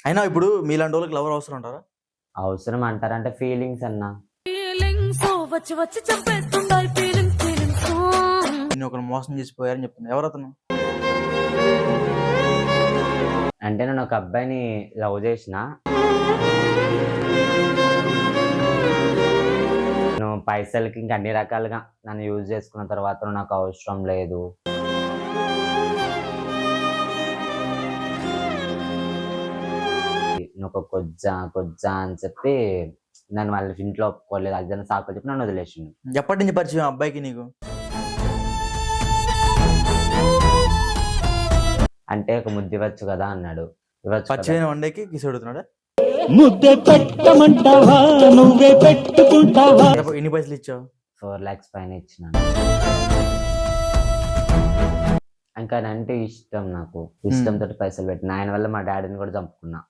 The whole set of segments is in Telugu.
అయినా ఇప్పుడు మీలాంటి వాళ్ళకి లవర్ అవసరం అంటారా? అవసరం అంటారంటే ఫీలింగ్స్ అన్న. ఫీలింగ్స్ వచ్చి వచ్చి చంపేస్తున్నాయి ఫీలింగ్స్. నిన్ను ఒకరు మోసం చేసిపోయారని చెప్తున్నా. ఎవరతను? అంటే నేను ఒక అబ్బాయిని లవ్ చేసిన. నువ్వు పైసలకి ఇంక అన్ని రకాలుగా నన్ను యూజ్ చేసుకున్న తర్వాత నువ్వు నాకు అవసరం లేదు. నువ్వు ఒక కొజ్జా అని చెప్పి నన్ను వాళ్ళ ఇంట్లో ఒప్పుకోలేదు. అది సాకులు చెప్పి నన్ను వదిలేసిండు. ఎప్పటి నుంచి పరిచయం ఆ అబ్బాయికి నీకు? అంటే ఒక ముద్దు ఇవ్వచ్చు కదా అన్నాడు. ఇవ్వచ్చు కదా. పరిచయం వండేకి కిస్ అడుగుతున్నాడా? ముద్దే పెట్టమంటావా నువ్వే పెట్టుకుంటావా? ఎన్ని పైసలు ఇచ్చావు? 4 lakhs పైన ఇచ్చినాను. ఇంకా అంటే ఇష్టం, నాకు ఇష్టంతో పైసలు పెట్టిన. ఆయన వల్ల మా డాడీని కూడా చంపుకున్నా.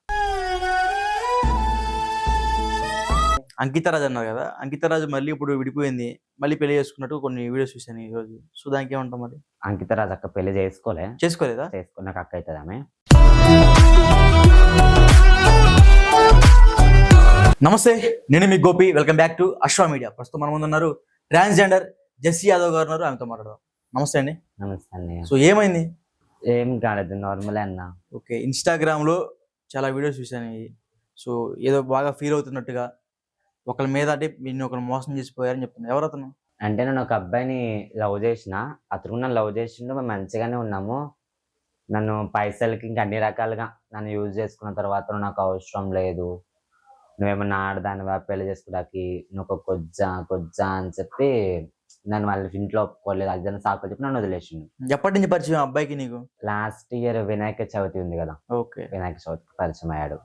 అంకితరాజ్ అన్నారు కదా, అంకితరాజ్ మళ్ళీ ఇప్పుడు విడిపోయింది, మళ్ళీ పెళ్లి చేసుకున్నట్టు కొన్ని వీడియోస్ చూసాను ఈ రోజు. సో దానికి ఏమంటాం మరి? అంకిత రాజు అక్క పెళ్లి చేసుకోలేదా? చేసుకున్నాక అక్క అవుతుంది ఆమె. నమస్తే, నేను మీ Gopi. Welcome back to Ashwa media. ప్రస్తుతం మన ముందు ఉన్నారు ట్రాన్స్జెండర్ జెస్సీ యాదవ్ గారు ఉన్నారు, ఆమెతో మాట్లాడదాం. నమస్తే అండి. నమస్తే అన్నయ్య. సో ఏమైంది? ఏం కాలేదు, నార్మలే అన్న. ఓకే, ఇన్స్టాగ్రామ్ లో చాలా వీడియోస్ చూసాను. సో ఏదో బాగా ఫీల్ అవుతున్నట్టుగా, ఒకరి మీద అంటే నిన్ను ఒకరు మోసం చేసిపోయారని చెప్తున్నా. ఎవరతను? అంటే నేను ఒక అబ్బాయిని లవ్ చేసిన. అతను నన్ను లవ్ చేసిండు, మేము మంచిగానే ఉన్నాము. నన్ను పైసలకి ఇంక అన్ని రకాలుగా నన్ను యూజ్ చేసుకున్న తర్వాత నువ్వు నాకు అవసరం లేదు, నువ్వేమన్నా ఆడదానివా పెళ్లి చేసుకోవడానికి, నువ్వు ఒక కొజ్జా అని చెప్పి నన్ను వాళ్ళ ఇంట్లో ఒప్పుకోలేదు. అది సాకులు చెప్పి నన్ను వదిలేసిండు. ఎప్పటి నుంచి పరిచయం ఆ అబ్బాయికి నీకు? లాస్ట్ ఇయర్ వినాయక చవితి ఉంది కదా, ఓకే, వినాయక చవితికి పరిచయం అయ్యాడు.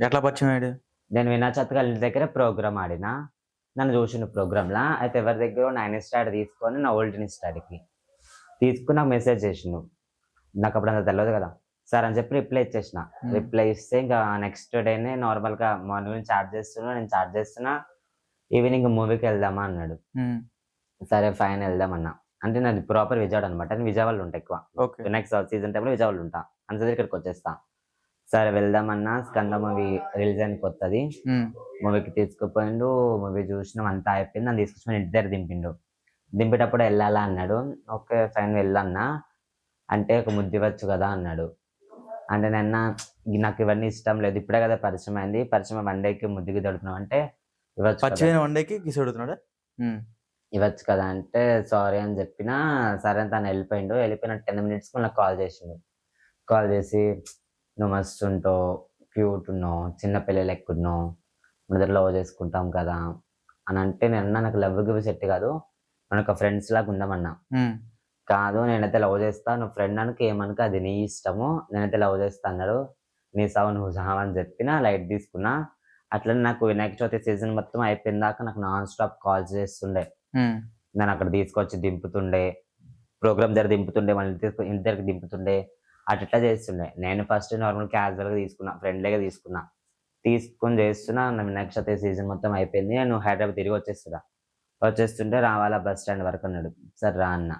ఎట్లా పరిచయం అయ్యాడు? నేను వినాయక చవితి వాళ్ళ దగ్గర ప్రోగ్రామ్ ఆడినా, నన్ను చూసిన ప్రోగ్రామ్లా. అయితే ఎవరి దగ్గర నా ఇన్స్టా తీసుకొని నా ఓల్డ్ ఇన్స్టాకి తీసుకుని నాకు మెసేజ్ చేసిండు. నాకు అప్పుడు అంత తెలియదు కదా. సార్ అని చెప్పి రిప్లై ఇచ్చేసిన. రిప్లై ఇస్తే ఇంకా నెక్స్ట్ డేనే నార్మల్గా మార్నింగ్ చార్జ్ చేస్తున్నా ఈవినింగ్ మూవీకి వెళ్దామా అన్నాడు. సరే ఫైన్ వెళ్దామన్నా. అంటే నాది ప్రాపర్ విజయవాడ అనమాట, నేను విజయవాడలో ఉంటా ఎక్కువ. నెక్స్ట్ సీజన్ టైంలో విజయవాడలో ఉంటా, అంత ఇక్కడికి వచ్చేస్తా. సరే వెళ్దామన్నా. స్కంద మూవీ రిలీజ్ అని కొత్తది, మూవీకి తీసుకుపోయిండు. మూవీ చూసినాం, అంతా అయిపోయింది. నన్ను తీసుకొచ్చి ఇంటి దగ్గర దింపేటప్పుడు వెళ్ళాలా అన్నాడు. ఓకే ఫైన్ వెళ్ళన్నా. అంటే ఒక ముద్దు ఇవ్వచ్చు కదా అన్నాడు. అంటే నాకు ఇవన్నీ ఇష్టం లేదు, ఇప్పుడే కదా పరిచయం అయింది, పరిచయం వన్ డేకి ముద్దుకి దొడుతున్నావు అంటే ఇవ్వచ్చు కదా అంటే సారీ అని చెప్పినా. సరే అని తను వెళ్ళిపోయిన 10 minutes నాకు కాల్ చేసిండు. కాల్ చేసి నువ్వు మస్తు ఉంటావు, క్యూట్ ఉన్నావు, చిన్న పిల్లలు ఎక్కున్నావు, మన దగ్గర లవ్ చేసుకుంటాం కదా అని అంటే నేను నాకు లవ్ గివ్ సెట్ కాదు, మనకు ఫ్రెండ్స్ లాగా ఉందామన్నా. కాదు నేనైతే లవ్ చేస్తా, నువ్వు ఫ్రెండ్ అనుకు ఏమనుక అది నీ ఇష్టము, నేనైతే లవ్ చేస్తా అన్నాడు. నీ సావు నువ్వు సావు అని చెప్పిన లైట్ తీసుకున్నా. అట్లనే నాకు వినాయక చవితి సీజన్ మొత్తం అయిపోయిన దాకా నాకు నాన్ స్టాప్ కాల్స్ చేస్తుండే. నన్ను అక్కడ తీసుకొచ్చి దింపుతుండే, ప్రోగ్రామ్ దగ్గర దింపుతుండే, మళ్ళీ ఇంటి దగ్గర దింపుతుండే, అట్లా చేస్తుండే. నేను ఫస్ట్ నార్మల్ క్యాజువల్గా తీసుకున్నా, ఫ్రెండ్లీగా తీసుకొని చేస్తున్నా. నా వినాయక చవితి సీజన్ మొత్తం అయిపోయింది, నేను హైదరాబాద్ తిరిగి వచ్చేస్తుంటే రావాలా బస్ స్టాండ్ వరకు అన్నాడు. సరే రా అన్న.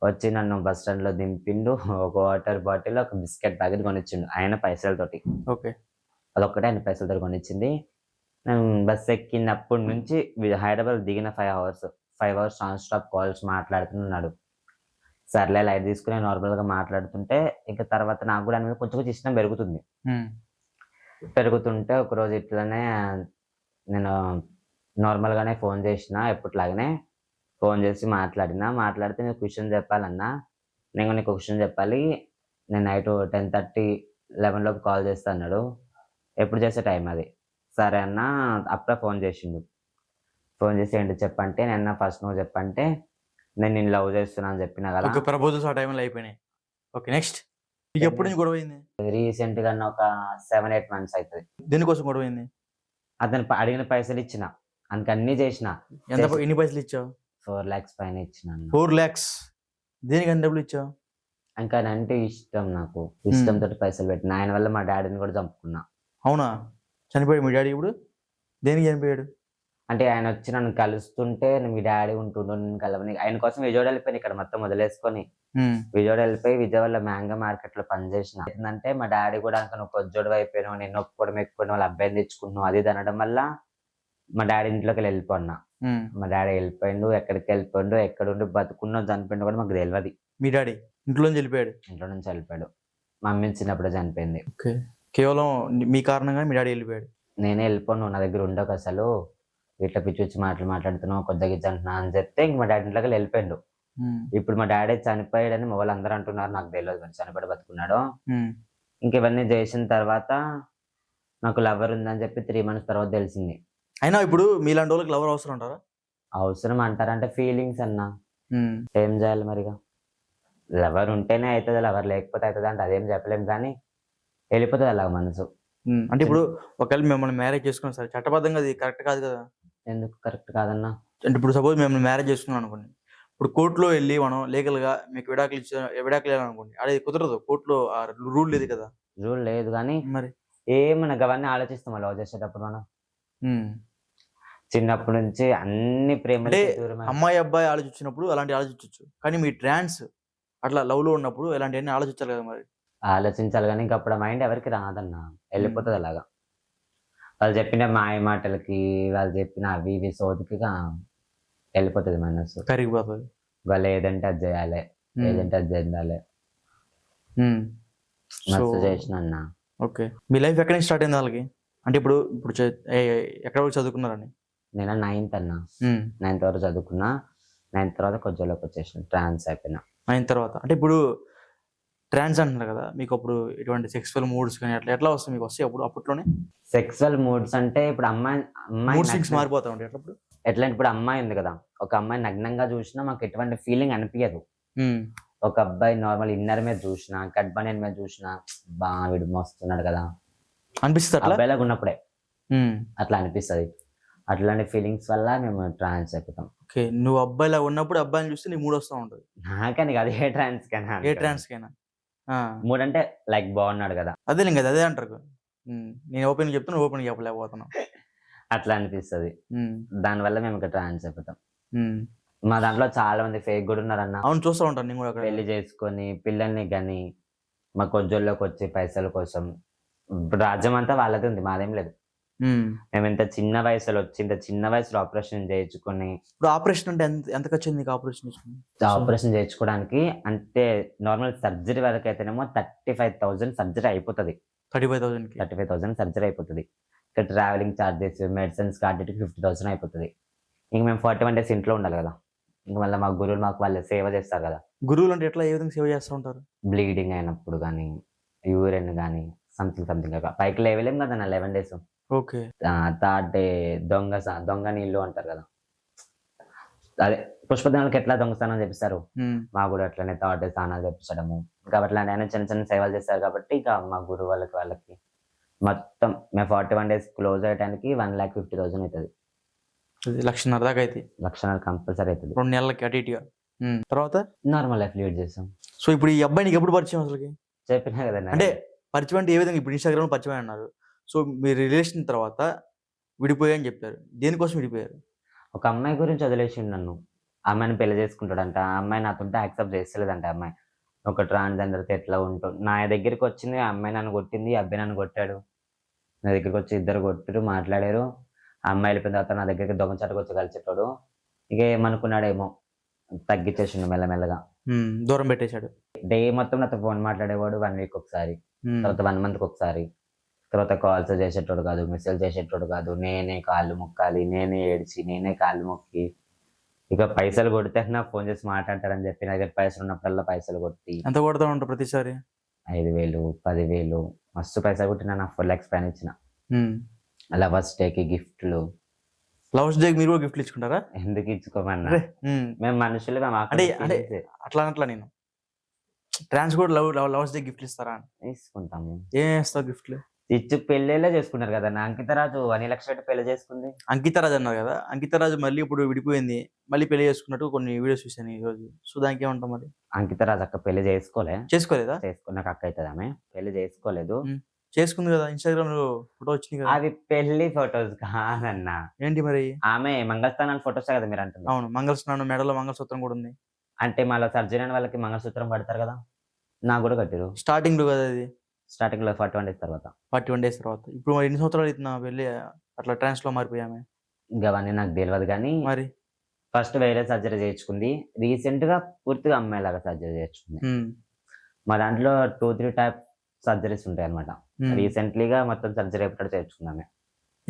వచ్చి నన్ను బస్ స్టాండ్లో దింపిండు. ఒక వాటర్ బాటిల్, ఒక బిస్కెట్ ప్యాకెట్ కొనిచ్చిండు ఆయన పైసలతోటి. ఓకే, అదొక్కటే ఆయన పైసలతో కొనిచ్చింది. నేను బస్ ఎక్కినప్పటి నుంచి హైదరాబాద్ దిగిన 5 hours నాన్ స్టాప్ కాల్స్ మాట్లాడుతున్నాడు. సర్లే లైట్ తీసుకుని నార్మల్గా మాట్లాడుతుంటే ఇంకా తర్వాత నాకు కూడా అనేది కొంచెం ఇష్టం పెరుగుతుంటే ఒకరోజు ఇట్లనే నేను నార్మల్గానే ఫోన్ చేసిన, ఎప్పటిలాగానే ఫోన్ చేసి మాట్లాడితే నీకు క్వశ్చన్ చెప్పాలన్నా, నేను నీకు క్వశ్చన్ చెప్పాలి, నేను నైట్ 10:30, 11 కాల్ చేస్తా అన్నాడు. ఎప్పుడు చేసే టైం అది. సరే అన్న. అప్పుడే ఫోన్ చేసిండు. ఫోన్ చేసి ఏంటి చెప్పంటే, నేను ఫస్ట్ నువ్వు చెప్పంటే నేను నిన్ను లవ్ చేస్తున్నా అని చెప్పినా కదా. ప్రపోజల్స్ ఆ టైంలో అయిపోయినాయి. ఓకే, నెక్స్ట్ ఎప్పుడు నుంచి గొడవ అయింది? రీసెంట్ గా ఒక 7-8 months అవుతుంది. దేనికోసం గొడవ అయింది? అతను అడిగిన పైసలు ఇచ్చిన, అందుకు అన్ని చేసిన. ఎన్ని పైసలు ఇచ్చావు? 4 lakhs పైన ఇచ్చిన. 4 lakhs దేనికి అన్ని డబ్బులు ఇచ్చావు? ఇంకా అంటే ఇష్టం, నాకు ఇష్టంతో పైసలు పెట్టిన. ఆయన వల్ల మా డాడీని కూడా చంపుకున్నా. అవునా? చనిపోయాడు మీ డాడీ ఇప్పుడు? దేనికి చనిపోయాడు? అంటే ఆయన వచ్చి నన్ను కలుస్తుంటే మీ డాడీ ఉంటుండో నేను కలవని ఆయన కోసం విజయవాడ వెళ్ళిపోయాను ఇక్కడ మొత్తం వదిలేసుకొని విజయవాడ వెళ్ళిపోయి విజయవాడలో మ్యాంగో మార్కెట్ లో పనిచేసిన. ఏంటంటే మా డాడీ కూడా అనుకో నువ్వు కొజ్జోడు అయిపోయినావు, నేను ఒప్పుకోవడం ఎక్కువ వాళ్ళ అబ్బాయిని తెచ్చుకుంటున్నావు అది ఇది అనడం వల్ల మా డాడీ ఇంట్లోకి వెళ్ళిపోయినా. మా డాడీ వెళ్ళిపోయిండు, ఎక్కడికి వెళ్ళిపోయిండు, ఎక్కడుండి బతుకున్నా చనిపోయిండు కూడా మాకు తెలియదు. మీ డాడీ ఇంట్లో నుంచి వెళ్ళిపోయాడు? ఇంట్లో నుంచి వెళ్ళిపోయాడు. మా మమ్మీ చిన్నప్పుడే చనిపోయింది. ఓకే, కేవలం మీ కారణంగా మీ డాడీ వెళ్ళిపోయాడు? నేనే వెళ్ళిపోను, నా దగ్గర ఉండకు అసలు, ఇట్లా పిచ్చి పిచ్చి మాటలు మాట్లాడుతున్నావు, కొద్దిగా గిజ్జ అంటున్నా అని చెప్తే ఇంక మా డాడీ ఇంట్లోకి వెళ్ళిపోయిండు. ఇప్పుడు మా డాడీ చనిపోయాడని మా వాళ్ళు అందరూ అంటున్నారు, నాకు తెలియదు మరి చనిపోయి బతుకున్నాడు. ఇంక ఇవన్నీ చేసిన తర్వాత నాకు లవర్ ఉందని చెప్పి 3 months తర్వాత తెలిసింది. అయినా ఇప్పుడు మీలాంటి వాళ్ళకి లవర్ అవసరం అంటారా? అవసరం అంటారంటే ఫీలింగ్స్ అన్నా, ఏం చేయాలి మరిగా. లవర్ ఉంటేనే అవుతుంది, లవర్ లేకపోతే అవుతుంది అంటే అదేం చెప్పలేం, కానీ వెళ్ళిపోతుంది అలాగ మనసు. అంటే ఇప్పుడు ఒకవేళ మిమ్మల్ని మ్యారేజ్ చేసుకున్నాం సరే, చట్టబద్ధంగా అది కరెక్ట్ కాదు కదా? ఎందుకు కరెక్ట్ కాదన్నా? అంటే ఇప్పుడు సపోజ్ మిమ్మల్ని మ్యారేజ్ చేసుకున్నాం అనుకోండి, ఇప్పుడు కోర్టులో వెళ్ళి మనం లీగల్ గా మీకు విడాకులు ఇవ్వాలనుకోండి, అది కుదరదు, కోర్టులో రూల్ లేదు కదా? రూల్ లేదు కానీ మరి ఏమన్నా అవన్నీ ఆలోచిస్తాం లవ్ చేసేటప్పుడు మనం. చిన్నప్పటి నుంచి అన్ని ప్రేమ. అంటే అమ్మాయి అబ్బాయి ఆలోచించినప్పుడు అలాంటి ఆలోచించవచ్చు, కానీ మీ ట్రాన్స్ అట్లా లవ్ లో ఉన్నప్పుడు ఇలాంటివన్నీ ఆలోచించాలి కదా? మరి ఆలోచించాలి కానీ ఇంకా అప్పుడు మైండ్ ఎవరికి రాదన్నా, వెళ్ళిపోతుంది అలాగా. వాళ్ళు చెప్పిన మాయ మాటలకి, వాళ్ళు చెప్పిన అవి ఇవి సోదికి వెళ్ళిపోతుంది మనసు, కరిగిపోతుంది. వాళ్ళు ఏదంటే అది చేయాలి, ఏదంటే అది చెందాలి. మస్తు చేసిన అన్న. ఓకే, మీ లైఫ్ ఎక్కడి నుంచి స్టార్ట్ అయింది వాళ్ళకి? అంటే ఇప్పుడు ఇప్పుడు ఎక్కడ వరకు చదువుకున్నారని? నేను 9th అన్న, 9th వరకు చదువుకున్నా. 9th తర్వాత కొద్దిలోకి వచ్చేసిన, ట్రాన్స్ అయిపోయినా. 9th తర్వాత అంటే ఇప్పుడు ట్రాన్స్ అంటున్నారు కదా, మీకు అప్పుడు ఇటువంటి సెక్సువల్ మూడ్స్ కానీ అట్లా ఎట్లా వస్తాయి మీకు? వస్తాయి అప్పుడు అప్పట్లోనే సెక్సువల్ మూడ్స్ అంటే ఇప్పుడు అమ్మాయి మారిపోతా ఉంటాయి అప్పుడు. ఎట్లా ఇప్పుడు అమ్మాయి ఉంది కదా, ఒక అమ్మాయి నగ్నంగా చూసినా మాకు ఎటువంటి ఫీలింగ్ అనిపించదు. ఒక అబ్బాయి నార్మల్ ఇన్నర్ మీద చూసినా, కట్ బనియన్ మీద చూసినా, బా వీడు మోస్తున్నాడు కదా అనిపిస్తుంది. అబ్బాయిలాగా ఉన్నప్పుడే అట్లా అనిపిస్తుంది. అట్లాంటి ఫీలింగ్స్ వల్ల మేము ట్రాన్స్ అయిపోతాం. ఓకే, నువ్వు అబ్బాయిలా ఉన్నప్పుడు అబ్బాయిని చూస్తే నీకు మూడు వస్తూ ఉంటుంది? నాకని కాదు, ఏ ట్రాన్స్ కైనా. ఏ ట్రాన్స్ కైనా మూడు అంటే లైక్ బాగున్నాడు కదా, అదే కదా, అదే అంటారు. నేను ఓపెన్ చెప్తాను, ఓపెన్ చెప్పలేకపోతున్నాను, అట్లా అనిపిస్తుంది. దానివల్ల మేము ఇక్కడ ట్రాన్స్ అయిపోతాం. మా దాంట్లో చాలా మంది ఫేక్ కూడా ఉన్నారన్న. అవును, చూస్తూ ఉంటాను నేను కూడా. పెళ్లి చేసుకొని పిల్లల్ని కానీ మా కొజ్జోల్లోకి వచ్చి పైసల కోసం, రాజ్యం అంతా వాళ్ళది ఉంది, మాదేం లేదు. మేము ఇంత చిన్న వయసులో వచ్చి ఇంత చిన్న వయసులో ఆపరేషన్ చేయించుకొని. ఇప్పుడు ఆపరేషన్ అంటే ఎంత ఖర్చు అయింది ఆపరేషన్ చేయించుకోవడానికి? అంటే నార్మల్ సర్జరీ వరకు అయితేనేమో 35,000 సర్జరీ అయిపోతుంది. 35,000 సర్జరీ అయిపోతుంది. ఇక్కడ ట్రావెలింగ్ ఛార్జెస్, మెడిసిన్స్ కార్డు 50,000 అయిపోతుంది. ఇంక మేము 41 days ఇంట్లో ఉండాలి కదా. ఇంక మళ్ళీ మా గురువులు మాకు వాళ్ళు సేవ చేస్తారు కదా. గురువులు అంటే ఎట్లా, ఏ విధంగా సేవ చేస్తూ ఉంటారు? బ్లీడింగ్ అయినప్పుడు కానీ, యూరిన్ కానీ, సంథింగ్ పైకి లేవలేం కదా నా 11 days. ఓకే, థర్డ్ డే దొంగ నీళ్ళు అంటారు కదా, అదే పుష్పదానాలకు ఎట్లా దొంగస్థానం చేపిస్తారు, మాకు కూడా అట్లనే థర్డ్ డే స్నానాలు చేపించడము. ఇంకా అట్లాంటి ఆయన చిన్న చిన్న సేవలు చేస్తారు కాబట్టి ఇక మా గురువు వాళ్ళకి మొత్తం మేము 41 days క్లోజ్ అయ్యడానికి 1,50,000 అవుతుంది. 1,50,000 దాకా అయితే? 1,00,000 కంపల్సరీ అవుతుంది. 2 నెలలకి అటు ఇటుగా. తర్వాత నార్మల్ లైఫ్ లీడ్ చేస్తాం. సో ఇప్పుడు ఈ అబ్బాయి నీకు ఎప్పుడు పరిచయం అసలుకి? చెప్పినా కదండి. అంటే పరిచయం అంటే ఏ విధంగా? ఇప్పుడు ఇన్స్టాగ్రామ్ పరిచయం అన్నారు. సో మీ రిలేషన్ తర్వాత విడిపోయాయని చెప్పారు, దేనికోసం విడిపోయారు? ఒక అమ్మాయి గురించి వదిలేసిండు నన్ను. అమ్మాయిని పెళ్లి చేసుకుంటాడంట, ఆ అమ్మాయి నాతుంటే యాక్సెప్ట్ చేస్తలేదంట. అమ్మాయి ఒక ట్రాన్స్జెండర్తో ఎట్లా ఉంటుంది. నా దగ్గరికి వచ్చింది, ఆ అమ్మాయి నన్ను కొట్టింది, ఆ అబ్బాయి నన్ను కొట్టాడు. నా దగ్గరికి వచ్చి ఇద్దరు కొట్టారు, మాట్లాడారు. ఆ అమ్మాయి వెళ్ళిపోయిన తర్వాత నా దగ్గరికి దొంగచాటుకు వచ్చి కలిసేటాడు. ఇక ఏమనుకున్నాడేమో, తగ్గించేసిండు మెల్లమెల్లగా, దూరం పెట్టేశాడు. డే మొత్తం నాతో ఫోన్ మాట్లాడేవాడు. 1 week ఒకసారి, తర్వాత 1 month ఒకసారి. తర్వాత కాల్స్ చేసేటోడు కాదు, మెసేజ్ చేసేటోడు కాదు. నేనే కాళ్ళు మొక్కాలి, నేనే ఏడ్చి, నేనే కాళ్ళు మొక్కి. ఇక పైసలు కొడితే నాకు ఫోన్ చేసి మాట్లాడతారని చెప్పి నా దగ్గర పైసలు ఉన్నప్పుడల్లా పైసలు కొట్టి. ఎంత కొడతా ఉంటావు ప్రతిసారి? 5,000, 10,000 మస్తు పైసలు కొట్టిన. నాకు 4 lakhs పైన ఇచ్చిన. లవర్స్ డేకి గిఫ్ట్లు. లవర్స్ డే మీరు కూడా గిఫ్ట్లు ఇచ్చుకుంటారా? ఎందుకు ఇచ్చుకోమన్నా, మేము మనుషులు. అట్లా నేను ట్రాన్స్ కూడా లవర్స్ డే గిఫ్ట్లు ఇస్తారా? తీసుకుంటాము. ఏం చేస్తావు గిఫ్ట్లు? ఇచ్చు పెళ్ళిళ్ళే చేసుకున్నారు కదా. నా అంకితరాజు 1 లక్ష పెట్టి పెళ్లి చేసుకుంది. అంకితరాజు అన్నారు కదా, అంకితరాజు మళ్ళీ ఇప్పుడు విడిపోయింది, మళ్ళీ పెళ్లి చేసుకున్నట్టు కొన్ని వీడియోస్ చూసాను ఈ రోజు. సో దానికి ఏమంటాం మరి? అంకితరాజు అక్క పెళ్లి చేసుకోలేదా? చేసుకున్నాక అక్క అవుతుంది. ఆమె పెళ్లి చేసుకోలేదు. చేసుకుంది కదా ఇన్స్టాగ్రామ్ లో ఫోటో వచ్చింది కదా. అవి పెళ్లి ఫొటోస్ కాదన్న. ఏంటి మరి? ఆమె మంగళస్థానాల ఫొటోసే కదా మీరు అంటుంది. అవును, మంగళస్నానం, మెడలో మంగళసూత్రం కూడా ఉంది. అంటే మళ్ళీ సర్జరీ అయిన వాళ్ళకి మంగళసూత్రం కడతారు కదా, నాకు కూడా కట్టిరు స్టార్టింగ్ లో కదా అది, స్టార్టింగ్ లో 41 days తర్వాత. 41 days తర్వాత. ఇప్పుడు మరి ఎన్ని సంవత్సరాలు అవుతున్నా వెళ్ళి అట్లా ట్రాన్స్ లో మారిపోయామే ఇంకా అవన్నీ నాకు తెలియదు కానీ మరి. ఫస్ట్ వేరే సర్జరీ చేయించుకుంది, రీసెంట్ గా పూర్తిగా అమ్మాయిలాగా సర్జరీ చేయించుకుంది. ఉమ్, మా దాంట్లో 2-3 టైప్ సర్జరీస్ ఉంటాయి అనమాట. ఉమ్. రీసెంట్లీగా మొత్తం సర్జరీ ఎప్పుడు చేయించుకున్నామే.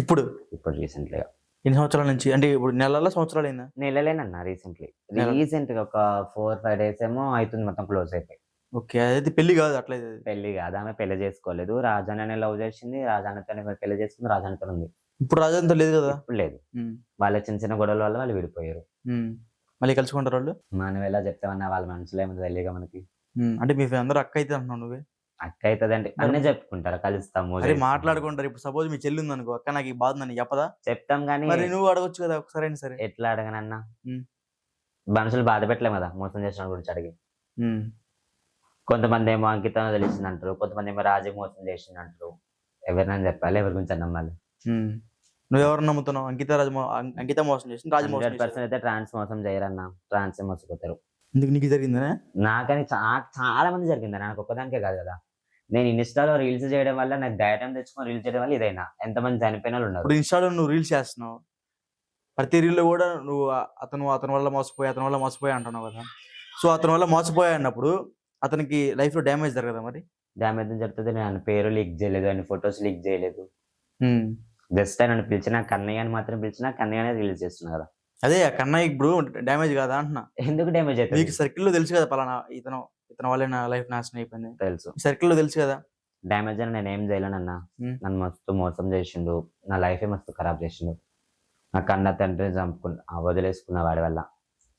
ఇప్పుడు ఇప్పుడు రీసెంట్లీగా ఎన్ని సంవత్సరాల నుంచి అంటే ఇప్పుడు నెలల సంవత్సరాలు అయిందా? నెలలేనన్నా. రీసెంట్ గా ఒక 4-5 days ఏమో అవుతుంది మొత్తం క్లోజ్ అయిపోయి. ఓకే, అదైతే పెళ్లి కాదు అట్లయితే అది. పెళ్లి కాదు, ఆమె పెళ్లి చేసుకోలేదు. రాజానే లవ్ చేసింది, రాజానితోనే పెళ్లి చేసుకుంది, రాజానితో ఉంది. ఇప్పుడు రాజంతా లేదు కదా. ఇప్పుడు లేదు, ఉమ్, వాళ్ళ చిన్న చిన్న గొడవల వల్ల వాళ్ళు విడిపోయారు. ఉమ్. మళ్ళీ కలుసుకుంటారు వాళ్ళు. మనం ఎలా చెప్తామన్నా వాళ్ళ మనసులో ఏమో తెలియక మనకి. అంటే మీ అందరూ అక్క అయితే అంటున్నావు నువ్వే. అక్క అవుతుంది అంటే అన్నీ చెప్పుకుంటారు, కలుస్తాము, అరే మాట్లాడుకుంటారు. ఇప్పుడు సపోజ్ మీ చెల్లి ఉంది అనుకో, అక్క నాకు ఈ బాధ నన్ను చెప్పదా? చెప్తాం కానీ మరి నువ్వు అడగొచ్చు కదా ఒకసారి అయినా సరే. ఎట్లా అడగనన్నా, ఉమ్. మనుషులు బాధ పెట్టలేం కదా మోసం చేసిన గురించి అడిగి. ఉమ్, కొంతమంది ఏమో అంకిత తెలిసింది అంటారు, కొంతమంది ఏమో రాజు మోసం చేసింది అంటారు. ఎవరినైనా చెప్పాలి, ఎవరి గురించి నమ్మాలి. ఉమ్. నువ్వెవరు నమ్ముతున్నావు? అంకిత మోసం చేసింది, రాజు మోసం 100% చేసింది. అయితే ట్రాన్స్ మోసం చేయరన్నా, ట్రాన్స్ మోసపోతారు. ఎందుకు నీకు జరిగిందనే? నాకని చాలా మంది జరిగింది, నాకు ఒక్కదానికే కాదు కదా. నేను ఇన్స్టాలో రీల్స్ చేయడం వల్ల నాకు ధైర్యం తెచ్చుకొని రీల్స్ చేయడం వల్ల ఇదైనా ఎంతమంది చనిపోయిన వాళ్ళు ఉన్నారు. ఇప్పుడు ఇన్స్టాలో నువ్వు రీల్స్ చేస్తున్నావు, ప్రతి రీల్లో కూడా నువ్వు అతని వల్ల మోసపోయి అంటున్నావు కదా. సో అతని వల్ల మోసపోయా అన్నప్పుడు అతనికి లైఫ్ లో డ్యామేజ్ జరగదా మరి? డ్యామేజ్ జరుగుతుంది. నేను పేరు లీక్ చేయలేదు, అని ఫొటోస్ లీక్ చేయలేదు. జస్ట్ నన్ను పిలిచిన కన్నయ్య అని మాత్రం పిలిచిన కన్నయ్య రిలీజ్ చేస్తున్నా కదా. అదే కన్నయ్య ఇప్పుడు డ్యామేజ్ కాదా అంటున్నా. ఎందుకు డ్యామేజ్ అవుతుంది? మీకు సర్కిల్ లో తెలుసు కదా, పలానా ఇతని వల్లే నా లైఫ్ నాశనం అయిపోయింది, తెలుసు. సర్కిల్ లో తెలుసు కదా. డ్యామేజ్ అని నేను ఏం చేయలేనన్నా. నన్ను మస్తు మోసం చేసిండు, నా లైఫే మస్తు ఖరాబ్ చేసిండు. నా కన్న తండ్రిని వదిలేసుకున్నా వాడి వల్ల.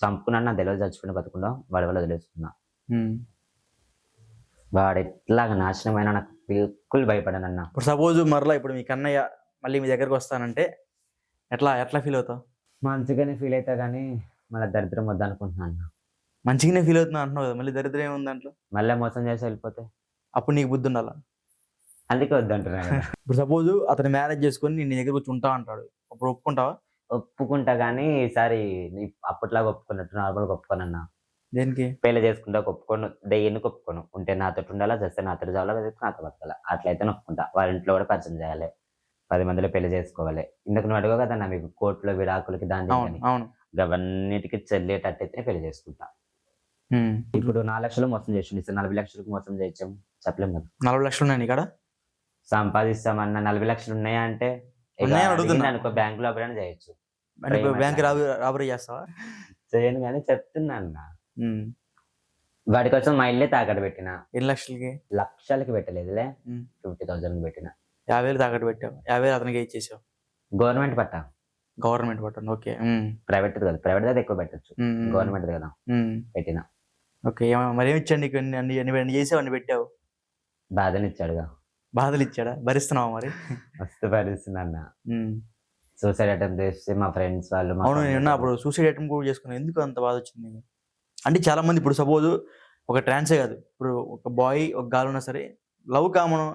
చంపుకున్నా నా తెలియదు, చచ్చిపోయిన బతుకుండా వాడి వల్ల వదిలేసుకున్నా. వాడు ఎట్లాగా నాశనమైనా నాకు బిల్కుల్ భయపడానన్నా. ఇప్పుడు సపోజ్ మరలా ఇప్పుడు మీ కన్నయ్య మళ్ళీ మీ దగ్గరకు వస్తానంటే ఎట్లా ఫీల్ అవుతావు? మంచిగానే ఫీల్ అవుతా కానీ మళ్ళీ దరిద్రం వద్ద అనుకుంటున్నాను. మంచిగానే ఫీల్ అవుతున్నా అంటున్నావు కదా, మళ్ళీ దరిద్రం ఏముంది దాంట్లో? మళ్ళీ మోసం చేసి వెళ్ళిపోతే అప్పుడు నీకు బుద్ధి ఉండాలా? అందుకే వద్దంటున్నాను. ఇప్పుడు సపోజ్ అతను మ్యారేజ్ చేసుకొని నీ దగ్గర వచ్చి ఉంటా అంటాడు, అప్పుడు ఒప్పుకుంటావా? ఒప్పుకుంటా కానీ ఈసారి అప్పట్లాగా ఒప్పుకున్నట్టు నార్మల్గా ఒప్పుకోనన్నా. దేనికి? పెళ్లి చేసుకుంటా ఒప్పుకోను, దేనికి ఒప్పుకోను. ఉంటే నాతో ఉండాలా, చేస్తే నాతో చావాలా, నాతో బతకాలా, అట్లయితే ఒప్పుకుంటా. వాళ్ళ ఇంట్లో కూడా పరిచయం చేయాలి, 10 మందిలో పెళ్లి చేసుకోవాలి. ఇందుకు నువ్వు అడుగు కదా మీకు కోర్టులో విడాకులకి దాని అవన్నిటికి చెల్లేటట్టయితే పెళ్లి చేసుకుంటా. ఇప్పుడు 4 లక్షలు మోసం చేసిండు, 40 లక్షలకు మోసం చేయించాం చెప్పలేం కదా. 40 లక్షలు ఉన్నాయి ఇక్కడ సంపాదిస్తామన్నా 40 లక్షలు ఉన్నాయా అంటే అనుకో, బ్యాంకులో అప్పుడైనా చేయొచ్చు. బ్యాంక్ రాబరీ చేస్తావా? చేయను కానీ చెప్తున్నా అన్న. వాడి కోసం మా ఇల్లే తాకట్టు పెట్టిన. ఎన్ని లక్షలకి? లక్షలకి పెట్టలేదులే, 50,000 పెట్టిన. 50,000 తాకట్టు పెట్టావు, 50,000 అతనికి ఇచ్చేసావు. గవర్నమెంట్ పట్టా. గవర్నమెంట్ పట్టాను. ఓకే. ప్రైవేట్ కదా, ప్రైవేట్ అయితే ఎక్కువ పెట్టచ్చు, గవర్నమెంట్ కదా పెట్టిన. ఓకే, మరి ఏమి ఇచ్చాడు నీకు? అన్ని చేసావు, అన్ని పెట్టావు. బాధనిచ్చాడుగా. బాధలు ఇచ్చాడా? భరిస్తున్నావా మరి? మస్తు భరిస్తున్నా అన్న. సూసైడ్ అటెంప్ట్ చేస్తే మా ఫ్రెండ్స్ వాళ్ళు. అవును, నేను అప్పుడు సూసైడ్ అటెంప్ట్ కూడా చేసుకున్నాను. ఎందుకు అంత బాధ వచ్చింది నీకు? అంటే చాలా మంది ఇప్పుడు సపోజ్ ఒక ట్రాన్సే కాదు, ఇప్పుడు ఒక బాయ్ ఒక గర్ల్ ఉన్నా సరే లవ్ కామన్,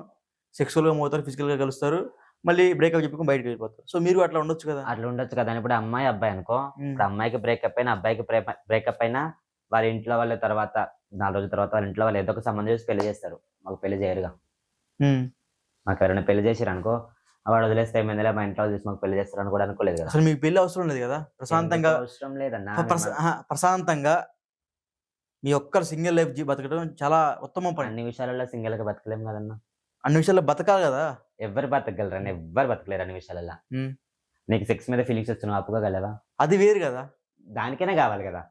సెక్సువల్ గా మోతారు, ఫిజికల్ గా కలుస్తారు, మళ్ళీ బ్రేకప్ చెప్పుకొని బయటకు వెళ్ళిపోతారు. సో మీరు అట్లా ఉండొచ్చు కదా. అట్లా ఉండొచ్చు కదా. ఇప్పుడు అమ్మాయి అబ్బాయి అనుకో, ఇప్పుడు అమ్మాయికి బ్రేకప్ అయినా అబ్బాయికి బ్రేకప్ అయినా వాళ్ళ ఇంట్లో వాళ్ళ తర్వాత 4 రోజుల తర్వాత వాళ్ళ ఇంట్లో వాళ్ళు ఏదో ఒక సంబంధం చేసి పెళ్లి చేస్తారు. మాకు పెళ్లి చేయరుగా. మాకు ఎవరైనా పెళ్లి చేసారు అనుకో, వాడు వదిలేస్తే ఏమైందిలే, మా ఇంట్లో చేసి మాకు పెళ్లి చేస్తారు అని కూడా అనుకోలేదు కదా. అసలు మీకు పెళ్లి అవసరం లేదు కదా. ప్రశాంతంగా అవసరం లేదన్నా. ప్రశాంతంగా మీ ఒక్కరు సింగిల్ లైఫ్ బతకడం చాలా ఉత్తమం పని. అన్ని విషయాలలో సింగిల్ గా బతకలేం కదన్నా. అన్ని విషయాల్లో బతకాలి కదా. ఎవరు బతకగలరని? ఎవ్వరు బతకలేరు అన్ని విషయాలలో. నీకు సెక్స్ మీద ఫీలింగ్స్ వస్తున్నావు, ఆపుకోగలవా? అది వేరు కదా, దానికైనా కావాలి కదా.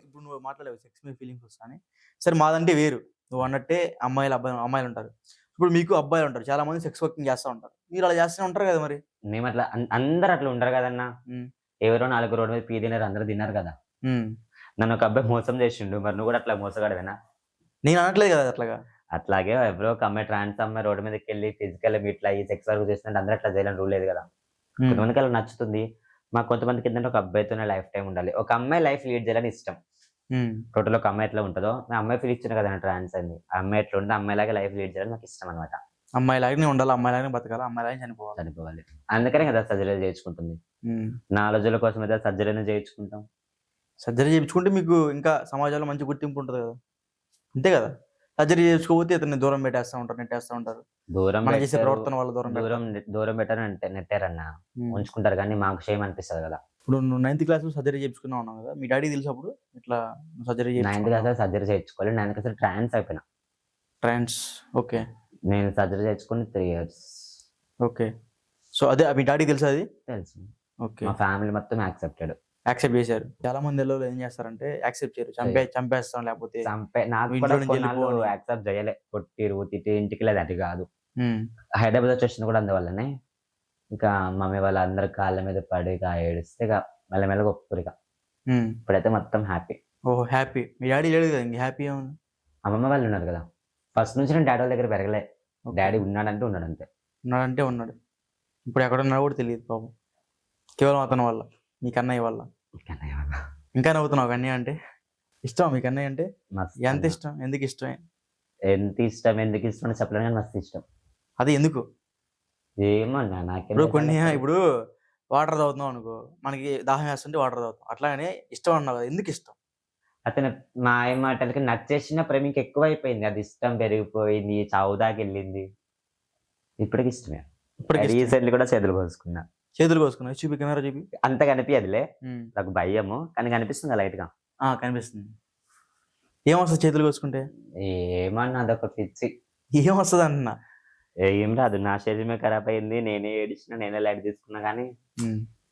ఇప్పుడు నువ్వు మాట్లాడలేవు సెక్స్ మీద ఫీలింగ్స్ వస్తాయని. సరే, మాదంటే వేరు. నువ్వు అన్నట్టే అమ్మాయిలు ఉంటారు. ఇప్పుడు మీకు అబ్బాయిలు ఉంటారు, చాలా మంది సెక్స్ వర్కింగ్ చేస్తూ ఉంటారు. మీరు అలా చేస్తూనే ఉంటారు కదా. మరి మేము అట్లా అందరు అట్లా ఉంటారు కదన్నా. ఎవరో 4 రోడ్డు మీద పీ తిన్నారు, అందరూ తిన్నారు కదా. నన్ను ఒక అబ్బాయి మోసం చేసిండు, మరి నువ్వు కూడా అట్లా మోసగాడవేనా? నేను అనట్లేదు కదా అట్లాగా. అట్లాగే ఎవరో ఒక అమ్మాయి, ట్రాన్స్ అమ్మాయి రోడ్డు మీదకి వెళ్ళి ఫిజికల్ ఇట్లా ఈ సెక్స్ వర్క్ చేస్తుంటే అందరూ అట్లా చేయాలని రూల్ లేదు కదా. కొంతమందికి అలా నచ్చుతుంది. మాకు కొంతమందికి ఏంటంటే ఒక అబ్బాయితోనే లైఫ్ టైం ఉండాలి, ఒక అమ్మాయి లైఫ్ లీడ్ చేయాలని ఇష్టం. టోటల్ ఒక అమ్మాయి ఎట్లా ఉంటుందో, ఆ అమ్మాయి ఫీల్ ఇచ్చిన కదా ట్రాన్స్ అయింది, ఆ అమ్మాయి ఎట్లా ఉంటుంది, అమ్మాయిలాగా లైఫ్ లీడ్ చేయాలని నాకు ఇష్టం అనమాట. అమ్మాయిలాగానే ఉండాలి, అమ్మాయిలాగానే బతకాలి, అమ్మాయిలాగానే చనిపోవాలి. చనిపోవాలి. అందుకనే కదా సర్జరీలు చేయించుకుంటుంది. ఉమ్. నాలెడ్జ్ల కోసం అయితే సర్జరీని చేయించుకుంటాం. సర్జరీ చేయించుకుంటే మీకు ఇంకా సమాజంలో మంచి గుర్తింపు ఉంటుంది కదా, అంతే కదా. సర్జరీ చేయించుకోకపోతే ఇతన్ని దూరం పెట్టేస్తా ఉంటారు, నెట్టేస్తా ఉంటారు. దూరం మనం చేసే పెట్టారు, ప్రవర్తన వల్ల దూరం దూరం పెడతారు. దూరం పెట్టారు అంటే నెట్టారన్న ఉమ్. ఉంచుకుంటారు, కానీ మాకు షేమ్ అనిపిస్తుంది కదా. ఇప్పుడు నువ్వు 9th క్లాస్లో సర్జరీ చేయించుకున్నావు అన్నావు కదా, మీ డాడీ తెలిసి అప్పుడు ఇట్లా సర్జరీ 9th క్లాస్ సర్జరీ చేయించుకోవాలి. 9th క్లాస్ ట్రాన్స్ అయిపోయినా. ట్రాన్స్. ఓకే. నేను సర్జరీ చేయించుకుని 3 years. ఓకే. సో అదే మీ డాడీ తెలుసా అది? తెలుసు. ఓకే. మా ఫ్యామిలీ మొత్తం యాక్సెప్టెడ్. యాక్సెప్ట్ చేశారు. చాలా మంది ఎల్లో ఏం చేస్తారంటే యాక్సెప్ట్ చేయరు, చంపేస్తాం లేకపోతే నాకు ఇంట్లో కూడా నుంచి కొన్నాళ్ళు వెళ్ళిపోవాలి. యాక్సెప్ట్ చేయలే. కొట్టిరు తిట్టి ఇంటికి లేదు, అది కాదు. ఉమ్. హైదరాబాద్ వచ్చేసింది కూడా అందువల్లనే. ఇంకా మమ్మీ వాళ్ళ అందరి కాళ్ళ మీద పడి ఇక ఏడిస్తే ఇక మెల్లమెల్లగా ఒప్పుకోరు. ఇక ఉమ్. ఇప్పుడైతే మొత్తం హ్యాపీ. ఓహో హ్యాపీ. మీ డాడీ లేడు కదా, ఇంక హ్యాపీ ఏముంది. అమ్మమ్మ వాళ్ళు ఉన్నారు కదా. ఫస్ట్ నుంచి నేను డాడీ వాళ్ళ దగ్గర పెరగలే. ఓకే. డాడీ ఉన్నాడంటే ఉన్నాడు అంతే. ఉన్నాడంటే ఉన్నాడు. ఇప్పుడు ఎక్కడ ఉన్నాడో కూడా తెలియదు పాపం, కేవలం అతని వల్ల, మీ కన్నయ్య వల్ల. కన్నయ్య వల్ల. ఇంకా నవ్వుతున్నావు. కన్నయ్య అంటే ఇష్టం, మీ కన్నయ్య అంటే మస్తు ఎంత అన్న. ఇష్టం, ఎందుకు ఇష్టం? ఎంత ఇష్టం, ఎందుకు ఇష్టం అని చెప్పలేను, కానీ మస్తు ఇష్టం. అది ఎందుకు? ఏమన్నా నాకేం ఇప్పుడు కొన్ని తెలుసు. ఇప్పుడు వాటర్ తాగుతున్నాం అనుకో, మనకి దాహం వేస్తుంటే వాటర్ తాగుతాం, అట్లానే ఇష్టం అన్నావు కదా, ఎందుకు ఇష్టం? అతను మాయ మాటలకి నచ్చేసిన ప్రేమ ఇంకా ఎక్కువైపోయింది. అది ఇష్టం పెరిగిపోయింది, చావుదాకి వెళ్ళింది. ఇప్పటికి ఇష్టమే. ఇప్పటికి ఇష్టం. రీసెంట్లీ కూడా చేతులు కోసుకున్నా. చేతులు కోసుకున్నావు, చూపి, కెమెరా చూపి. అంత కనిపించదులే, నాకు భయము, కానీ కనిపిస్తుంది లైట్ గా. కనిపిస్తుంది. ఏమొస్తుంది చేతులు కోసుకుంటే? ఏమన్నా అదొక పిచ్చి. ఏమొస్తుంది అంటున్నా. ఏం రాదు, నా శరీరమే ఖరాబ్ అయింది, నేనే ఏడిచిన, నేనే లైట్ తీసుకున్నా, కానీ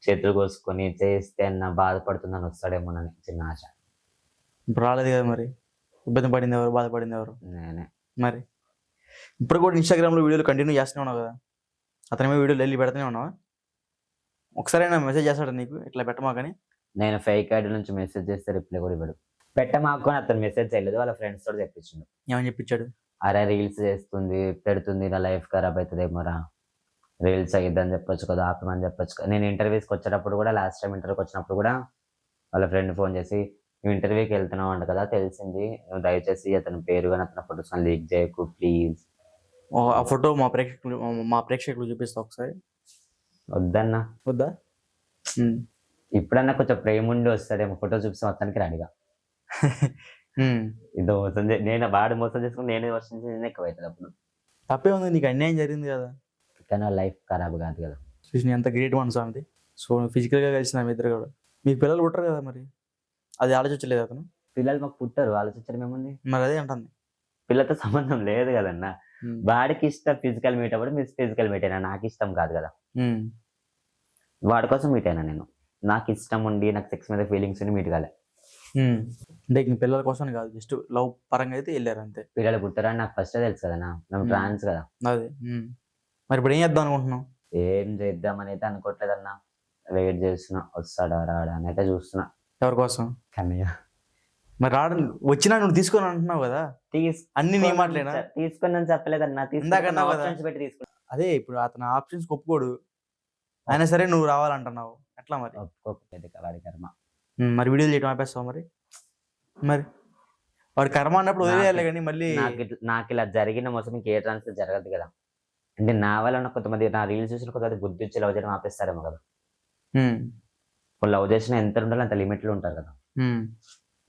చేతులు కోసుకొని చేస్తే అన్న బాధపడుతుందని వస్తాడేమోనని చిన్న ఆశ. ఇప్పుడు రాలేదు కదా మరి, ఇబ్బంది పడింది ఎవరు, బాధపడింది ఎవరు? నేనే. మరి ఇప్పుడు కూడా ఇన్స్టాగ్రామ్లో వీడియోలు కంటిన్యూ చేస్తూనే ఉన్నావు కదా, అతనేమో వీడియోలు వెళ్ళి పెడుతూనే ఉన్నావా? ఒకసారి అయినా మెసేజ్ చేస్తాడు నీకు ఇట్లా పెట్టమాకని? నేను ఫేక్ ఐడి నుంచి మెసేజ్ చేస్తే రిప్లై కూడా ఇవ్వడు. పెట్టమాకు అని అతను మెసేజ్ చేయలేదు, వాళ్ళ ఫ్రెండ్స్ తోటి చెప్పించిండు. ఏమని చెప్పించాడు? అరే రీల్స్ చేస్తుంది, పెడుతుంది, నా లైఫ్ ఖరాబ్ అవుతుందేమోరా, రీల్స్ అయ్యిద్దని చెప్పొచ్చు కదా, ఆపమని చెప్పొచ్చు కదా. నేను ఇంటర్వ్యూస్కి వచ్చేటప్పుడు కూడా, లాస్ట్ టైం ఇంటర్వ్యూకి వచ్చినప్పుడు కూడా వాళ్ళ ఫ్రెండ్ ఫోన్ చేసి, నువ్వు ఇంటర్వ్యూకి వెళ్తున్నావు అంట కదా, తెలిసింది, నువ్వు దయచేసి అతని పేరు కానీ అతని ఫొటోస్ కానీ లీక్ చేయకు ప్లీజ్. ఆ ఫోటో మా ప్రేక్షకులు చూపిస్తా ఒకసారి. వద్దన్నా. వద్దా? ఇప్పుడన్నా కొంచెం ప్రేమ ఉండి వస్తాడేమో, ఫోటో చూపిస్తే మొత్తానికి రెడీగా. ఇదో మోసం నేను వాడు మోసం చేసుకుని నేనే వర్షం చేసి ఎక్కువ అవుతుంది అప్పుడు. తప్పే ఉంది, నీకు అన్యాయం జరిగింది కదా, కానీ లైఫ్ ఖరాబ్ కాదు కదా. చూసి ఎంత గ్రేట్ మనసు అంది. సో ఫిజికల్గా కలిసిన మీ ఇద్దరు కూడా, మీకు పిల్లలు పుట్టరు కదా మరి, అది ఆలోచించలేదు అతను? పిల్లలు మాకు పుట్టారు, ఆలోచించడం ఏముంది. మరి అదే అంటుంది. పిల్లలతో సంబంధం లేదు కదన్నా. వాడికి ఇష్టం ఫిజికల్ మీట్ అవ్వడం, మీరు ఫిజికల్ మీట్ అయినా, నాకు ఇష్టం కాదు కదా. వాడి కోసం మీట్ అయినా నేను, నాకు ఇష్టం ఉండి నాకు సెక్స్ మీద ఫీలింగ్స్ ఉండి మీట్ కాలే. అంటే ఇంక పిల్లల కోసం కాదు, జస్ట్ లవ్ పరంగా అయితే వెళ్ళారు అంతే. పిల్లలు పుట్టారని నాకు ఫస్ట్ తెలుసు కదన్నా, మేము ట్రాన్స్ కదా. అదే. మరి ఇప్పుడు ఏం చేద్దాం అనుకుంటున్నావు? ఏం చేద్దామని అయితే అనుకోవట్లేదన్నా, వెయిట్ చేస్తున్నా, వస్తాడా రాడా అని అయితే చూస్తున్నా. ఎవరి కోసం? కన్నయ్య. మరి రాడు, వచ్చినా నువ్వు తీసుకొని అంటున్నావు కదా, అన్ని నీ మాటలేనా? తీసుకున్నాను చెప్పలేదన్నా, ఇందాక అన్నావు కదా. ఆప్షన్స్ పెట్టి తీసుకున్నా. అదే ఇప్పుడు అతను ఆప్షన్స్ ఒప్పుకోడు, అయినా సరే నువ్వు రావాలంటున్నావు, ఎట్లా మరి? ఒప్పుకోకపోతే వాడి కర్మ. మరి వీడియోలు చేయడం ఆపేస్తావు మరి? మరి వాడి కర్మ అన్నప్పుడు వదిలేయాలి, కానీ మళ్ళీ నాకు ఇలా జరిగిన మోసం ఇంకే ట్రాన్స్ జరగదు కదా. అంటే నా వల్ల కొంతమంది నా రీల్స్ చూసిన కొంతమంది బుద్ధి వచ్చి లవ్ చేయడం ఆపేస్తారేమో కదా. లవ్ చేసిన ఎంత ఉండాలి అంత లిమిట్లో ఉంటారు కదా.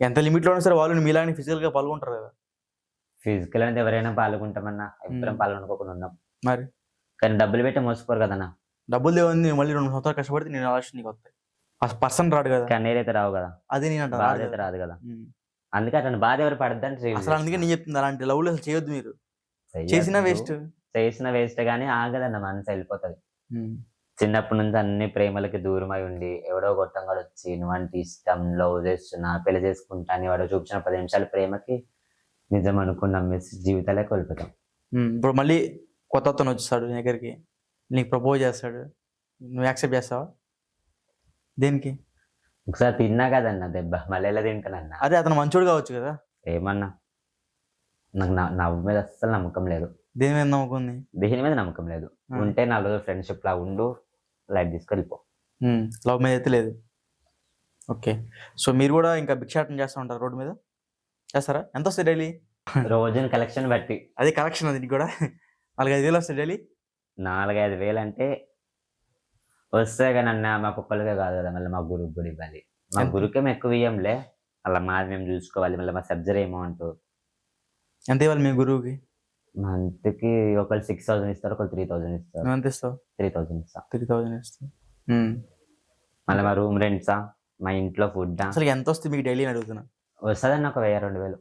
ఎంత లిమిట్లో ఉన్నా సరే వాళ్ళు మీలాని ఫిజికల్గా పాల్గొంటారు కదా. ఫిజికల్ అనేది ఎవరైనా పాల్గొంటామన్నా, ఎవరైనా పాల్గొనుకోకుండా ఉన్నాం మరి. కానీ డబ్బులు పెట్టి మోసపోరు కదన్నా. డబ్బులు దేవంది, మళ్ళీ 2 సంవత్సరాలు కష్టపడితే నేను ఆలోచన నీకు వస్తాయి, పర్సన్ రాడు కదా, కన్నీరు అయితే రావు కదా, అదే నేను బాధ అయితే అంటాను. రాదు కదా. అందుకే అతను బాధ ఎవరు పడద్దని అసలు అందుకే నేను చెప్తుంది, అలాంటి లవ్లు అసలు చేయొద్దు మీరు, చేసినా వేస్ట్. చేసిన వేస్ట్ గానీ ఆగదన్న మనసు వెళ్ళిపోతుంది. చిన్నప్పటి నుంచి అన్ని ప్రేమలకి దూరమై ఉండి ఎవడో గొట్టంగా వచ్చి నువ్వంటే ఇష్టం, లవ్ చేస్తున్నా, పెళ్లి చేసుకుంటా అని వాడు చూపించిన 10 నిమిషాల ప్రేమకి నిజం అనుకున్న జీవితాలే కోల్పోతాం. ఇప్పుడు మళ్ళీ కొత్త అతను వచ్చేస్తాడు నీ దగ్గరికి, నీకు ప్రపోజ్ చేస్తాడు, నువ్వు యాక్సెప్ట్ చేస్తావా? దేనికి? ఒకసారి తిన్నా కదన్నా దెబ్బ, మళ్ళీ ఎలా తింటానన్నా. అదే అతను మంచోడు కావచ్చు కదా. ఏమన్నా నాకు నవ్వు మీద అస్సలు నమ్మకం లేదు. దేని మీద నమ్మకం ఉంది? దేని మీద నమ్మకం లేదు. ఉంటే 4 రోజులు ఫ్రెండ్షిప్ లా ఉండు, లైట్ తీసుకెళ్ళిపో. లవ్ మీద అయితే లేదు. ఓకే. సో మీరు కూడా ఇంకా భిక్షాటన చేస్తూ ఉంటారు రోడ్డు మీద, చేస్తారా? ఎంత వస్తుంది డైలీ? రోజుని కలెక్షన్ బట్టి. అదే కలెక్షన్, అది కూడా 4-5 వేలు వస్తాయి డైలీ. 4-5 వేలు అంటే వస్తాయి కానీ అన్న మాకు ఒక్కళ్ళకే కాదు కదా, మళ్ళీ మా గురువుకి కూడా ఇవ్వాలి. మా ఎంత? గురువుకి మేము ఎక్కువ ఇయ్యంలే, అలా మాది మేము చూసుకోవాలి. మళ్ళీ మా సర్జరీ అమౌంట్ ఎంత ఇవ్వాలి మీ గురువుకి? మంత్కి ఒకళ్ళు 6,000 ఇస్తారు, ఒకళ్ళు 3,000 ఇస్తారు. నువ్వు ఎంత ఇస్తావు? 3,000 ఇస్తా. 3,000 ఇస్తావు. మళ్ళీ మా రూమ్ రెంట్సా, మా ఇంట్లో ఫుడ్ అసలు ఎంత వస్తుంది మీకు డైలీ అని అడుగుతున్నా. వస్తుందన్న ఒక 1,000-2,000.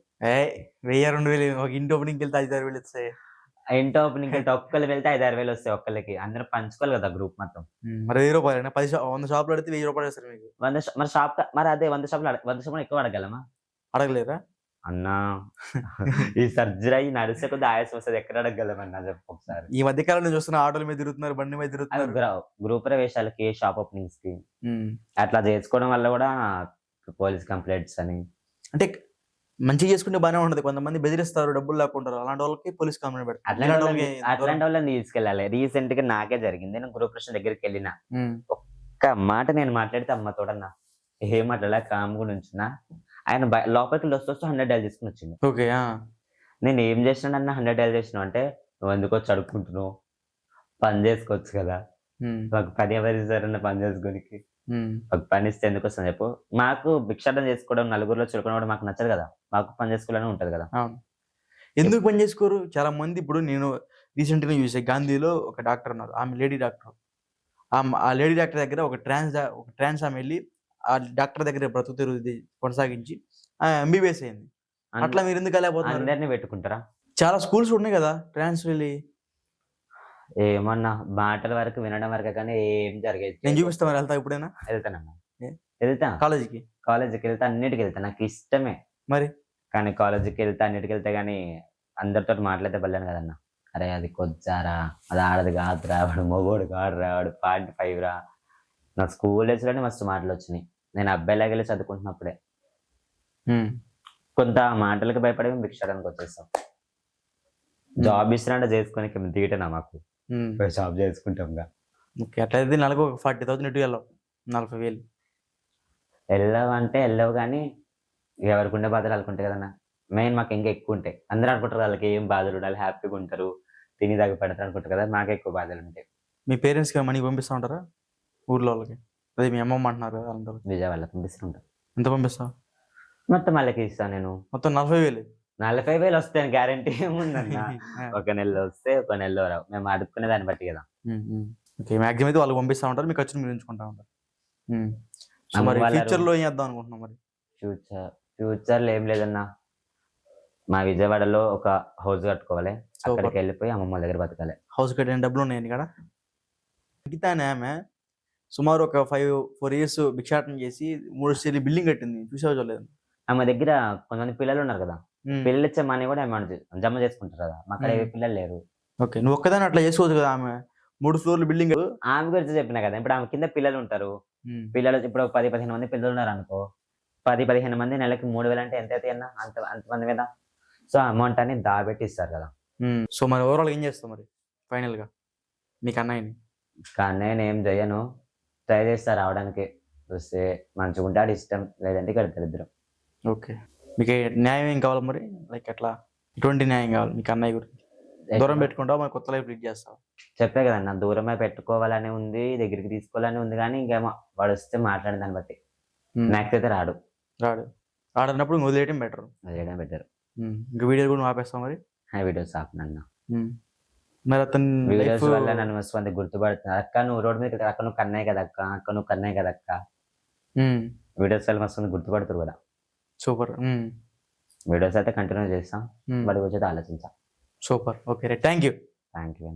1000-2000 ఒక ఇంటి ఓపెనింగ్కి వెళ్తే 5-6 వేలు వస్తాయి. ఇంటి ఓపెనింగ్ వెళ్తే ఒక్కళ్ళు వెళ్తే 5-6 వేలు వస్తాయి ఒక్కళ్ళకి. అందరూ పంచుకోవాలి కదా గ్రూప్ మొత్తం. మరి 1000 రూపాయలు 100 షాపులు అడిగితే 1000 రూపాయలు వేస్తారు మీకు. 100 మరి షాప్ మరి అదే 100 షాపులు ఎక్కువ అడగలమా అడగలేరా? అన్నా? ఈ సర్జరీ అయ్యి నడిసే కొద్ది ఆయాసం వస్తుంది, ఎక్కడ అడగలమన్నా చెప్పు ఒకసారి. ఈ మధ్య కాలంలో చూస్తున్న ఆటోల మీద తిరుగుతున్నారు, బండి మీద తిరుగుతున్నారు. గ్రూప్ ప్రవేశాలకి, షాప్ ఓపెనింగ్స్ కి ఉమ్. అట్లా చేసుకోవడం వల్ల కూడా పోలీస్ కంప్లైంట్స్ అని. అంటే మంచిగా చేసుకుంటే బాగానే ఉంటది. కొంతమంది బెదిరిస్తారు, డబ్బులు లేకుంటారు. అలాంటి వాళ్ళకి పోలీస్ కంప్లైంట్ పెడతారు. అట్లాంటి వాళ్ళని తీసుకెళ్ళాలి. రీసెంట్ గా నాకే జరిగింది. నేను గ్రూప్ ప్రశ్న దగ్గరికి వెళ్ళిన, ఉమ్. ఒక్క మాట నేను మాట్లాడితే అమ్మ తోడన్నా ఏం మాట్లాడలే, కామ్ కూడా ఉంచున్నా. ఆయన లోపలికి వస్తూ $100 తీసుకుని వచ్చింది. ఓకే. నేను ఏం చేసినాడన్న $100 చేసినావు అంటే, నువ్వు ఎందుకు వచ్చి అడుక్కుంటున్నావు, పని చేసుకోవచ్చు కదా, మాకు పని ఎవరు ఇస్తారన్న పని చేసుకోనికి, ఒక పని ఇస్తే ఎందుకు వస్తుంది చెప్పు. మాకు భిక్షాటం చేసుకోవడం, నలుగురిలో చురుకోవడం మాకు నచ్చదు కదా, మాకు పని చేసుకోవాలని ఉంటది కదా. అవును. ఎందుకు పని చేసుకోరు చాలా మంది? ఇప్పుడు నేను రీసెంట్ గా చూసే గాంధీలో ఒక డాక్టర్ ఉన్నారు, ఆమె లేడీ డాక్టర్. ఆ లేడీ డాక్టర్ దగ్గర ఒక ట్రాన్స్ ఆమె వెళ్ళి ఆ డాక్టర్ దగ్గర బ్రతుకు తెరువు కొనసాగించి MBBS అయింది. అట్లా మీరు ఎందుకు వెళ్ళకపోతున్నారు? అందరినీ పెట్టుకుంటారా? చాలా స్కూల్స్ ఉన్నాయి కదా ట్రాన్స్ వెళ్ళి. ఏమన్నా మాటల వరకు వినడం వరకే కానీ ఏం జరిగేది. నేను చూపిస్తా, మరి వెళ్తా ఎప్పుడైనా? వెళ్తానన్నా, ఏ? వెళ్తా. కాలేజీకి వెళ్తా, అన్నిటికి వెళ్తా, నాకు ఇష్టమే. మరి కానీ కాలేజీకి వెళ్తా, అన్నిటికి వెళ్తా కానీ అందరితో మాట్లాడితే పడలేను కదన్నా. అరే అది కొచ్చారా, అది ఆడది కాదురా, వాడు మొగోడు కాడురా, వాడు 45 రా. నా స్కూల్ డేస్ లోనే మస్తు మాటలు వచ్చినాయి. నేను అబ్బాయిలాగా వెళ్ళి చదువుకుంటున్నప్పుడే కొంత మాటలకు భయపడి మేము భిక్షాడానికి వచ్చేస్తాం. జాబ్ ఇస్తున్నా చేసుకొని దిగటనా మాకు జాబ్ చేసుకుంటాంగా. ఓకే. అట్లయితే నెలకు ఒక 40,000 ఇటు వెళ్ళవు, 40,000. వెళ్ళవంటే వెళ్ళవు కానీ ఎవరికి ఉండే బాధలు అనుకుంటాయి కదన్నా. మెయిన్ మాకు ఇంకా ఎక్కువ ఉంటాయి. అందరూ అనుకుంటారు వాళ్ళకి ఏం బాధలు ఉండాలి, హ్యాపీగా ఉంటారు, తిని దగ్గర పెడతారు అనుకుంటారు కదా, మాకు ఎక్కువ బాధలు ఉంటాయి. మీ పేరెంట్స్కి మనీ పంపిస్తూ ఉంటారా ఊర్లో వాళ్ళకి? అదే మీ అమ్మమ్మ అంటున్నారు కదా అలాంటి. విజయవాడలో పంపిస్తుంటారు. ఎంత పంపిస్తావు? మొత్తం వాళ్ళకి ఇస్తాను నేను. మొత్తం 40,000. 40,000 వస్తాయి గ్యారంటీ ఏముందన్నా. ఒక నెలలో వస్తే ఒక నెలలో రావు, మేము అడుక్కునే దాన్ని బట్టి కదా. ఓకే. మ్యాక్సిమం అయితే వాళ్ళు పంపిస్తూ ఉంటారు, మీ ఖర్చుని మీరు ఉంచుకుంటా ఉంటారు. సో మరి ఫ్యూచర్లో ఏం చేద్దాం అనుకుంటున్నాం మరి? ఫ్యూచర్లో ఏం లేదన్నా, మా విజయవాడలో ఒక హౌస్ కట్టుకోవాలి, అక్కడికి వెళ్ళిపోయి అమ్మమ్మ దగ్గర బతకాలి. హౌస్ కట్టిన డబ్బులు ఉన్నాయండి ఇక్కడ. గీతానే ఆమె సుమారు ఒక 4 years భిక్షాటన చేసి 3 స్టేర్లు బిల్డింగ్ కట్టింది. చూసావో చూడలేదు? ఆమె దగ్గర కొంతమంది పిల్లలు ఉన్నారు కదా, పిల్లలు ఇచ్చే మనీ కూడా అమౌంట్ జమ చేసుకుంటారు కదా, మా అక్కడ ఏ పిల్లలు లేరు. ఓకే. నువ్వు ఒక్కదాని అట్లా చేసుకోవచ్చు కదా. ఆమె 3 floorల బిల్డింగ్. ఆమె గురించి చెప్పినా కదా, ఇప్పుడు ఆమె కింద పిల్లలు ఉంటారు. పిల్లలు ఇప్పుడు 10-15 మంది పిల్లలు ఉన్నారు అనుకో, 10-15 మంది నెలకి 3,000 అంటే ఎంత అవుతాయి అన్న, అంతమంది మీద. సో అమౌంట్ అని దాబెట్టి ఇస్తారు కదా. సో మరి ఓవరాల్ ఏం చేస్తావు మరి ఫైనల్ గా నీకు అన్నయ్యని? కానీ నేను ఏం చెయ్యను, ట్రై చేస్తా రావడానికి. వస్తే మంచిగా ఉంటాడు, ఇష్టం లేదంటే ఇక్కడ ఇద్దరం. ఓకే. మీకు న్యాయం ఏం కావాలి మరి? లైక్ అట్లా ఎటువంటి న్యాయం కావాలి మీకు అన్నయ్య గురించి? దూరం పెట్టుకుంటావు, మరి కొత్త లైఫ్ లీడ్ చేస్తావు? చెప్పే కదన్నా, దూరమే పెట్టుకోవాలని ఉంది, దగ్గరికి తీసుకోవాలని ఉంది, కానీ ఇంకేమో వాడు వస్తే మాట్లాడిన దాన్ని బట్టి. నెక్స్ట్ అయితే రాడన్నప్పుడు నువ్వు వదిలేయడం బెటర్. ఇంకా వీడియో కూడా నువ్వు ఆపేస్తావు మరి? వీడియోస్ ఆపినన్నా. మరి అతను వీడియోస్ వల్ల నన్ను మస్తు మంది గుర్తుపడుతున్నారు. అక్క నువ్వు రోడ్ మీద అక్క నువ్వు కన్నయ్య కదా అక్క, అక్క నువ్వు కన్నయ్య కదా అక్క. వీడియోస్ వల్ల మస్తు మంది గుర్తుపడుతారు కూడా. సూపర్. వీడియోస్ అయితే కంటిన్యూ చేస్తాం, వాడి గురించి అయితే ఆలోచించాం. Super. Okay right, thank you.